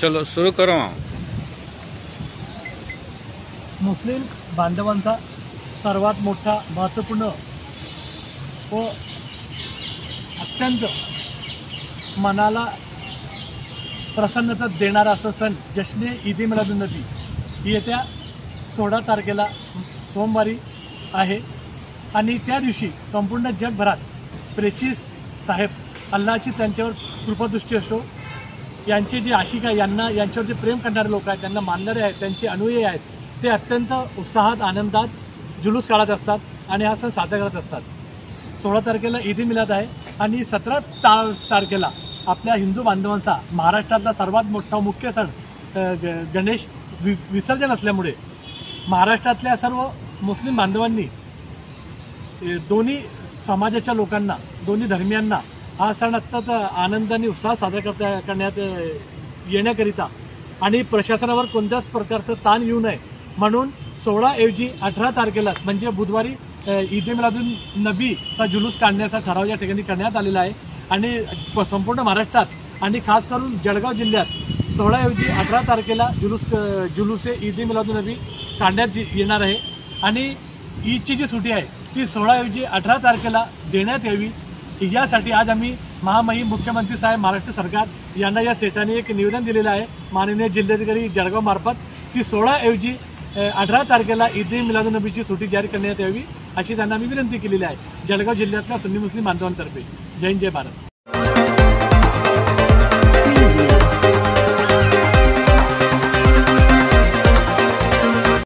चलो सुरू करो। मुस्लिम बांधवांचा सर्वात मोठा महत्त्वपूर्ण व अत्यंत मनाला प्रसन्नता देणारा असं सण जश्न ईद मिलादुन्नबी येत्या 16 तारखेला सोमवारी आहे आणि त्या दिवशी संपूर्ण जगभरात प्रेषित साहेब अल्लाची त्यांच्यावर कृपादृष्टी असो, यांची जी आशिका यांना यांच्यावर जे प्रेम करणारे लोक आहेत, त्यांना मानणारे आहेत, त्यांचे अनुयायी आहेत, ते अत्यंत उत्साहात आनंदात जुलूस काढत असतात आणि हा सण साजरा करत असतात। 16 तारखेला ईद मिलाद आहे आणि 17 तारखेला आपल्या हिंदू बांधवांचा महाराष्ट्रातला सर्वात मोठा मुख्य सण गणेश विसर्जन असल्यामुळे महाराष्ट्रातल्या सर्व मुस्लिम बांधवांनी दोन्ही समाजाच्या लोकांना, दोन्ही धर्मियांना हा सण अत्यंत आनंदाने उत्साह साजरा करण्यात येण्याकरिता आणि प्रशासनावर कोणत्याच प्रकारचं ताण येऊ नये म्हणून 16 ऐवजी 18 तारखेला म्हणजे बुधवारी ईद मिलादुन नबीचा जुलूस काढण्याचा ठराव या ठिकाणी करण्यात आलेला आहे आणि संपूर्ण महाराष्ट्रात आणि खास करून जळगाव जिल्ह्यात 16 ऐवजी 18 तारखेला जुलूस ईद मिलादुन नबी काढण्यात येणार आहे आणि ईदची जी सुट्टी आहे ती 16 ऐवजी 18 तारखेला देण्यात यावी यासाठी आज आम्ही महामहिम मुख्यमंत्री साहेब महाराष्ट्र सरकार यांना या सेटाने एक निवेदन दिलेलं आहे माननीय जिल्हाधिकारी जळगाव मार्फत की 16 ऐवजी 18 तारखेला ईद मिलादुन नबीची सुट्टी जारी करण्यात यावी अशी त्यांना आम्ही विनंती केलेली आहे जळगाव जिल्ह्यातल्या सुन्नी मुस्लिम बांधवांतर्फे। जय हिंद, जय भारत।